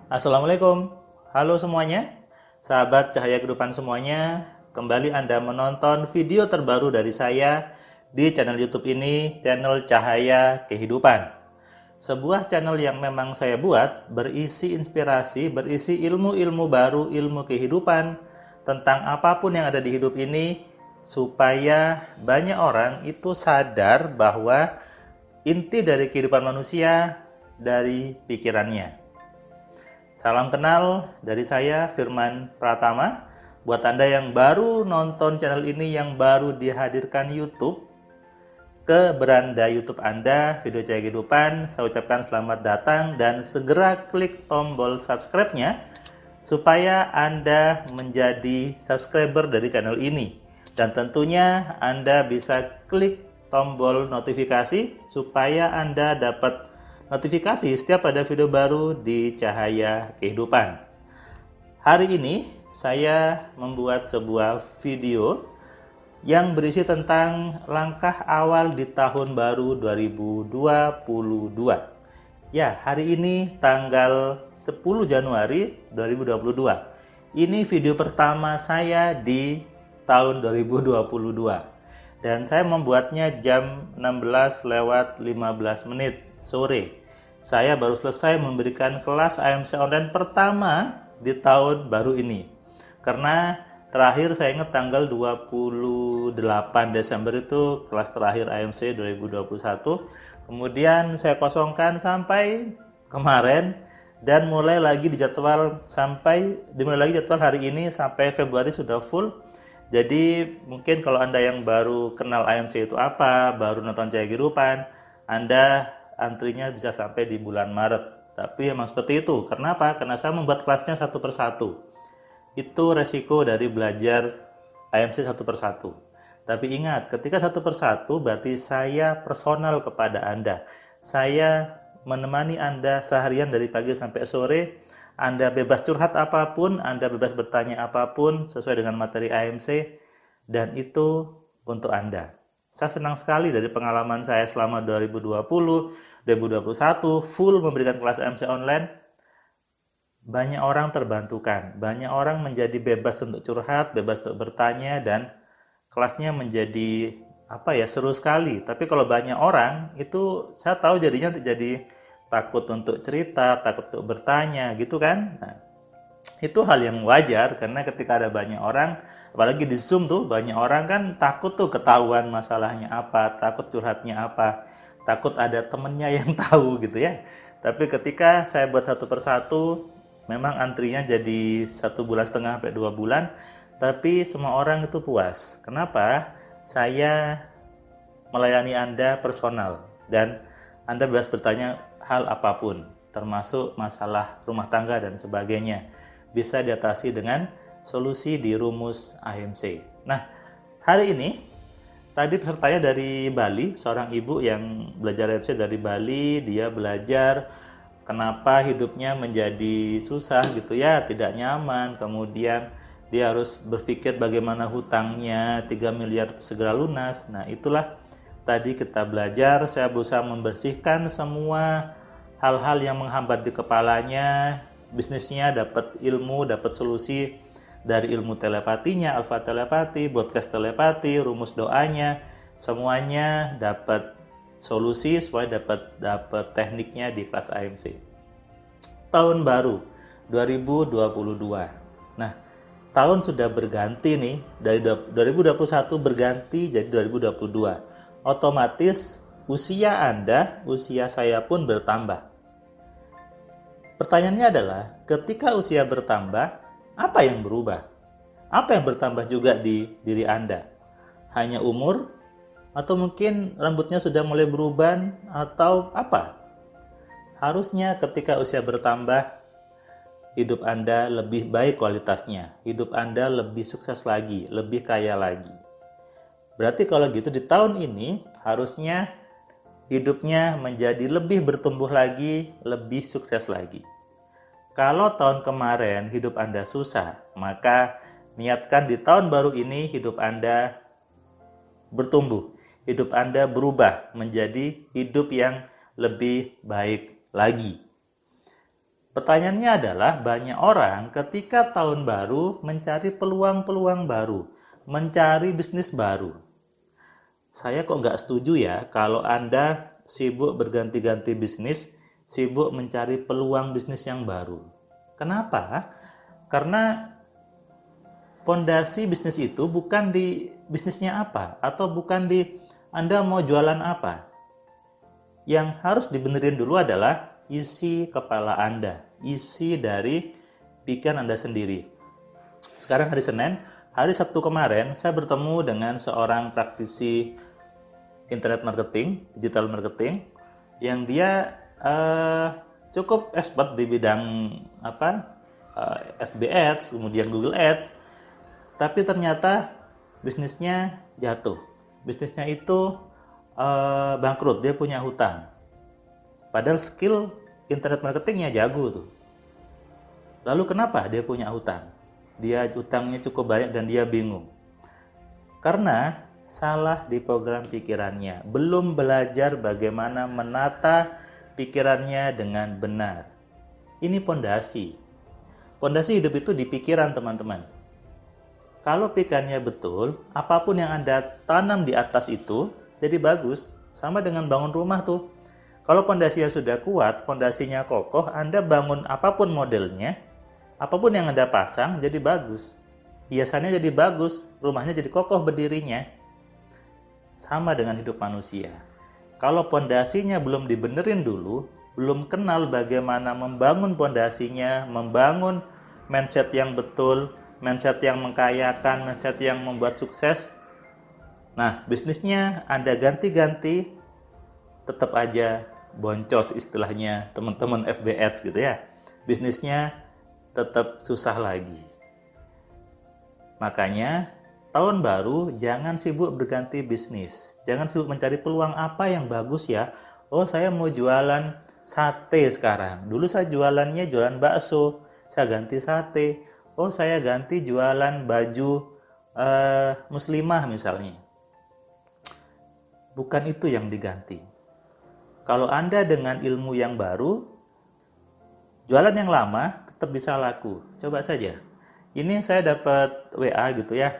Assalamualaikum, halo semuanya, sahabat Cahaya Kehidupan semuanya. Kembali Anda menonton video terbaru dari saya di channel YouTube ini, channel Cahaya Kehidupan. Sebuah channel yang memang saya buat berisi inspirasi, berisi ilmu-ilmu baru, ilmu kehidupan tentang apapun yang ada di hidup ini, supaya banyak orang itu sadar bahwa inti dari kehidupan manusia dari pikirannya. Salam kenal dari saya, Firman Pratama. Buat Anda yang baru nonton channel ini, yang baru dihadirkan YouTube ke beranda YouTube Anda, Video Cahaya Kehidupan, saya ucapkan selamat datang dan segera klik tombol subscribe-nya supaya Anda menjadi subscriber dari channel ini. Dan tentunya Anda bisa klik tombol notifikasi supaya Anda dapat notifikasi setiap ada video baru di Cahaya Kehidupan. Hari ini saya membuat sebuah video yang berisi tentang langkah awal di tahun baru 2022. Ya, hari ini tanggal 10 Januari 2022. Ini video pertama saya di tahun 2022. Dan saya membuatnya jam 16:15 sore. Saya baru selesai memberikan kelas AMC online pertama di tahun baru ini. Karena terakhir saya ingat tanggal 28 Desember itu kelas terakhir AMC 2021. Kemudian saya kosongkan sampai kemarin dan mulai lagi dimulai lagi jadwal hari ini sampai Februari sudah full. Jadi mungkin kalau Anda yang baru kenal AMC itu apa, baru nonton Cahaya Kehidupan, Anda antrinya bisa sampai di bulan Maret. Tapi emang seperti itu. Kenapa? Karena saya membuat kelasnya satu persatu. Itu resiko dari belajar AMC satu persatu. Tapi ingat, ketika satu persatu berarti saya personal kepada Anda. Saya menemani Anda seharian dari pagi sampai sore. Anda bebas curhat apapun, Anda bebas bertanya apapun sesuai dengan materi AMC, dan itu untuk Anda. Saya senang sekali dari pengalaman saya selama 2020, 2021 full memberikan kelas AMC online. Banyak orang terbantukan, banyak orang menjadi bebas untuk curhat, bebas untuk bertanya, dan kelasnya menjadi seru sekali. Tapi kalau banyak orang itu saya tahu jadinya jadi takut untuk cerita, takut untuk bertanya gitu kan. Nah, itu hal yang wajar karena ketika ada banyak orang, apalagi di Zoom tuh banyak orang kan takut tuh ketahuan masalahnya apa, takut curhatnya apa, takut ada temennya yang tahu gitu ya. Tapi ketika saya buat satu persatu, memang antrinya jadi 1,5 bulan sampai 2 bulan, tapi semua orang itu puas. Kenapa? Saya melayani Anda personal dan Anda bebas bertanya hal apapun, termasuk masalah rumah tangga dan sebagainya. Bisa diatasi dengan solusi di rumus AMC. Nah, hari ini tadi pesertanya dari Bali, seorang ibu yang belajar AMC dari Bali. Dia belajar kenapa hidupnya menjadi susah gitu ya, tidak nyaman. Kemudian dia harus berpikir bagaimana hutangnya 3 miliar segera lunas. Nah, itulah tadi kita belajar. Saya berusaha membersihkan semua hal-hal yang menghambat di kepalanya, bisnisnya dapat ilmu, dapat solusi dari ilmu telepatinya, alfa telepati, broadcast telepati, rumus doanya, semuanya dapat solusi, semuanya dapat tekniknya di kelas AMC. Tahun baru 2022. Nah, tahun sudah berganti nih, dari 2021 berganti jadi 2022. Otomatis usia Anda, usia saya pun bertambah. Pertanyaannya adalah, ketika usia bertambah, apa yang berubah? Apa yang bertambah juga di diri Anda? Hanya umur? Atau mungkin rambutnya sudah mulai berubah? Atau apa? Harusnya ketika usia bertambah, hidup Anda lebih baik kualitasnya. Hidup Anda lebih sukses lagi, lebih kaya lagi. Berarti kalau gitu di tahun ini, harusnya hidupnya menjadi lebih bertumbuh lagi, lebih sukses lagi. Kalau tahun kemarin hidup Anda susah, maka niatkan di tahun baru ini hidup Anda bertumbuh. Hidup Anda berubah menjadi hidup yang lebih baik lagi. Pertanyaannya adalah banyak orang ketika tahun baru mencari peluang-peluang baru, mencari bisnis baru. Saya kok nggak setuju ya kalau Anda sibuk berganti-ganti bisnis, sibuk mencari peluang bisnis yang baru. Kenapa? Karena pondasi bisnis itu bukan di bisnisnya apa, atau bukan di Anda mau jualan apa. Yang harus dibenerin dulu adalah isi kepala Anda, isi dari pikiran Anda sendiri. Sekarang hari Senin, hari Sabtu kemarin saya bertemu dengan seorang praktisi internet marketing, digital marketing, yang dia cukup expert di bidang FB Ads, kemudian Google Ads, tapi ternyata bisnisnya jatuh. Bisnisnya itu bangkrut, dia punya hutang. Padahal skill internet marketingnya jago tuh. Lalu kenapa dia punya hutang? Dia hutangnya cukup banyak dan dia bingung. Karena salah di program pikirannya, belum belajar bagaimana menata pikirannya dengan benar. Ini pondasi. Pondasi hidup itu di pikiran, teman-teman. Kalau pikirannya betul, apapun yang Anda tanam di atas itu jadi bagus. Sama dengan bangun rumah tuh. Kalau pondasinya sudah kuat, pondasinya kokoh, Anda bangun apapun modelnya, apapun yang Anda pasang jadi bagus. Hiasannya jadi bagus, rumahnya jadi kokoh berdirinya. Sama dengan hidup manusia. Kalau pondasinya belum dibenerin dulu, belum kenal bagaimana membangun pondasinya, membangun mindset yang betul, mindset yang mengkayakan, mindset yang membuat sukses. Nah, bisnisnya Anda ganti-ganti, tetap aja boncos istilahnya teman-teman FB Ads gitu ya. Bisnisnya tetap susah lagi. Makanya tahun baru jangan sibuk berganti bisnis. Jangan sibuk mencari peluang apa yang bagus ya. Oh, saya mau jualan sate sekarang. Dulu saya jualannya jualan bakso, saya ganti sate. Oh, saya ganti jualan baju muslimah misalnya. Bukan itu yang diganti. Kalau Anda dengan ilmu yang baru, jualan yang lama tetap bisa laku. Coba saja. Ini saya dapat WA gitu ya,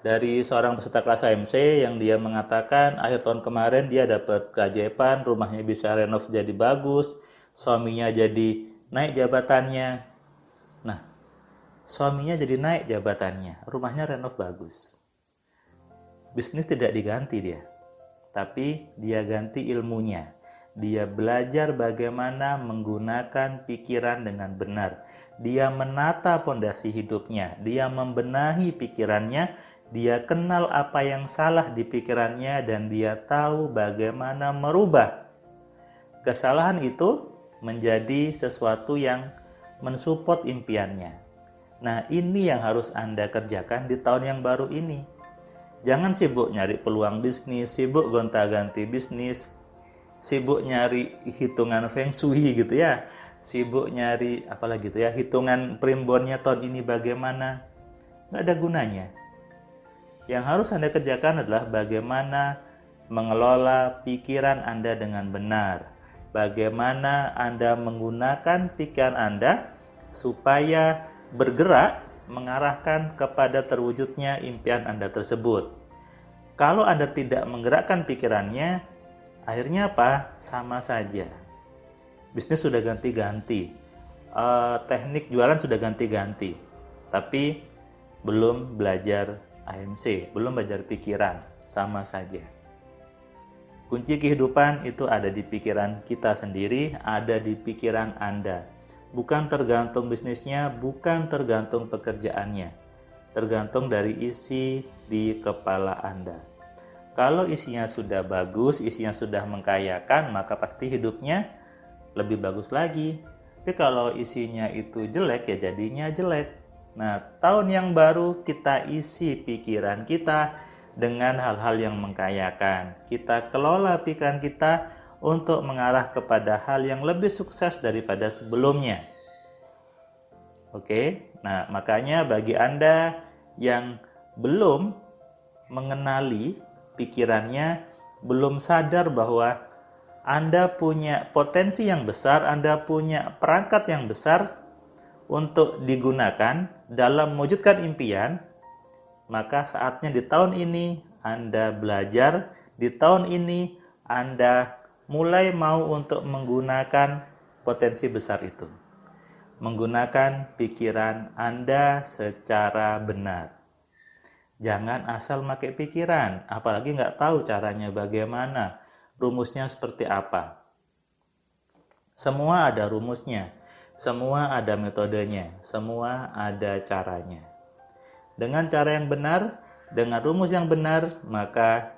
dari seorang peserta kelas AMC yang dia mengatakan akhir tahun kemarin dia dapat keajaiban, rumahnya bisa renov jadi bagus, suaminya jadi naik jabatannya. Nah, suaminya jadi naik jabatannya, rumahnya renov bagus. Bisnis tidak diganti dia, tapi dia ganti ilmunya. Dia belajar bagaimana menggunakan pikiran dengan benar. Dia menata pondasi hidupnya, dia membenahi pikirannya, dia kenal apa yang salah di pikirannya, dan dia tahu bagaimana merubah kesalahan itu menjadi sesuatu yang mensupport impiannya. Nah, ini yang harus Anda kerjakan di tahun yang baru ini. Jangan sibuk nyari peluang bisnis, sibuk gonta-ganti bisnis, sibuk nyari hitungan feng shui gitu ya, sibuk nyari apalagi gitu ya, hitungan primbonnya tahun ini bagaimana. Nggak ada gunanya. Yang harus Anda kerjakan adalah bagaimana mengelola pikiran Anda dengan benar. Bagaimana Anda menggunakan pikiran Anda supaya bergerak mengarahkan kepada terwujudnya impian Anda tersebut. Kalau Anda tidak menggerakkan pikirannya, akhirnya apa? Sama saja. Bisnis sudah ganti-ganti. Teknik jualan sudah ganti-ganti. Tapi belum belajar AMC, belum belajar pikiran, sama saja. Kunci kehidupan itu ada di pikiran kita sendiri, ada di pikiran Anda. Bukan tergantung bisnisnya, bukan tergantung pekerjaannya. Tergantung dari isi di kepala Anda. Kalau isinya sudah bagus, isinya sudah mengkayakan, maka pasti hidupnya lebih bagus lagi. Tapi kalau isinya itu jelek, ya jadinya jelek. Nah, tahun yang baru kita isi pikiran kita dengan hal-hal yang mengkayakan. Kita kelola pikiran kita untuk mengarah kepada hal yang lebih sukses daripada sebelumnya. Oke, nah makanya bagi Anda yang belum mengenali pikirannya, belum sadar bahwa Anda punya potensi yang besar, Anda punya perangkat yang besar untuk digunakan dalam mewujudkan impian, maka saatnya di tahun ini Anda belajar, di tahun ini Anda mulai mau untuk menggunakan potensi besar itu. Menggunakan pikiran Anda secara benar. Jangan asal pakai pikiran, apalagi nggak tahu caranya bagaimana, rumusnya seperti apa. Semua ada rumusnya, semua ada metodenya, semua ada caranya. Dengan cara yang benar, dengan rumus yang benar, maka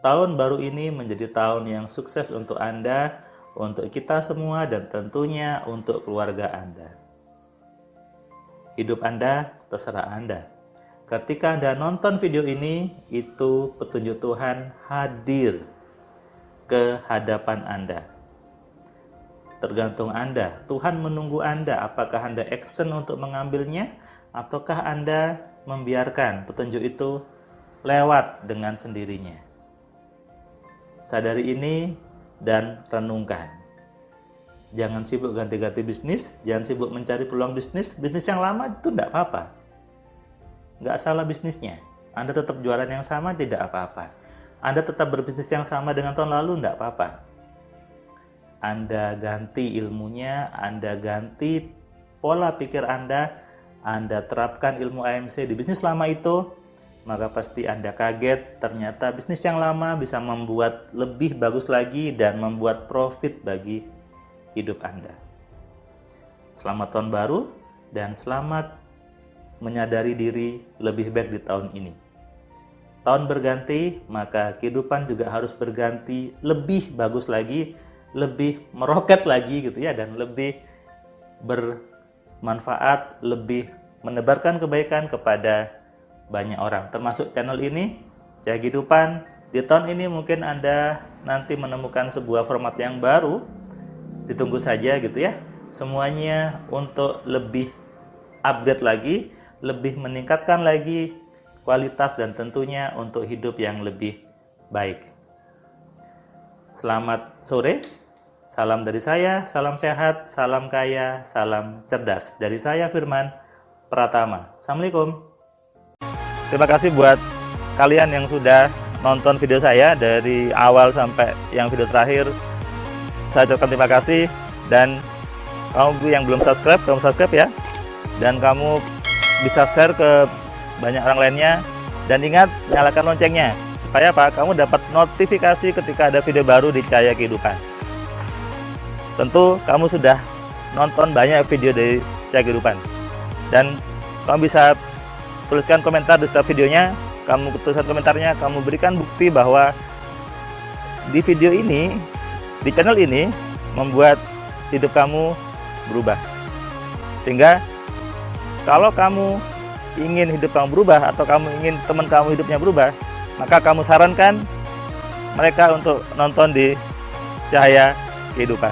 tahun baru ini menjadi tahun yang sukses untuk Anda, untuk kita semua, dan tentunya untuk keluarga Anda. Hidup Anda terserah Anda. Ketika Anda nonton video ini, itu petunjuk Tuhan hadir ke hadapan Anda. Tergantung Anda, Tuhan menunggu Anda, apakah Anda action untuk mengambilnya, ataukah Anda membiarkan petunjuk itu lewat dengan sendirinya. Sadari ini dan renungkan. Jangan sibuk ganti-ganti bisnis, jangan sibuk mencari peluang bisnis yang lama itu tidak apa-apa. Nggak salah bisnisnya. Anda tetap jualan yang sama, tidak apa-apa. Anda tetap berbisnis yang sama dengan tahun lalu, tidak apa-apa. Anda ganti ilmunya, Anda ganti pola pikir Anda terapkan ilmu AMC di bisnis lama itu, maka pasti Anda kaget, ternyata bisnis yang lama bisa membuat lebih bagus lagi dan membuat profit bagi hidup Anda. Selamat tahun baru dan selamat menyadari diri lebih baik di tahun ini. Tahun berganti, maka kehidupan juga harus berganti lebih bagus lagi, lebih meroket lagi gitu ya, dan lebih bermanfaat, lebih menebarkan kebaikan kepada banyak orang, termasuk channel ini, Cahaya Kehidupan. Di tahun ini mungkin Anda nanti menemukan sebuah format yang baru, ditunggu saja gitu ya. Semuanya untuk lebih update lagi, lebih meningkatkan lagi kualitas dan tentunya untuk hidup yang lebih baik. Selamat sore, salam dari saya, salam sehat, salam kaya, salam cerdas. Dari saya Firman Pratama. Assalamualaikum. Terima kasih buat kalian yang sudah nonton video saya dari awal sampai yang video terakhir. Saya ucapkan terima kasih, dan kamu yang belum subscribe, kamu subscribe ya. Dan kamu bisa share ke banyak orang lainnya, dan ingat nyalakan loncengnya supaya apa? Kamu dapat notifikasi ketika ada video baru di Cahaya Kehidupan. Tentu kamu sudah nonton banyak video dari Cahaya Kehidupan, dan kamu bisa tuliskan komentar di setiap videonya. Kamu tuliskan komentarnya, kamu berikan bukti bahwa di video ini, di channel ini membuat hidup kamu berubah. Sehingga kalau kamu ingin hidup kamu berubah, atau kamu ingin teman kamu hidupnya berubah, maka kamu sarankan mereka untuk nonton di Cahaya Kehidupan.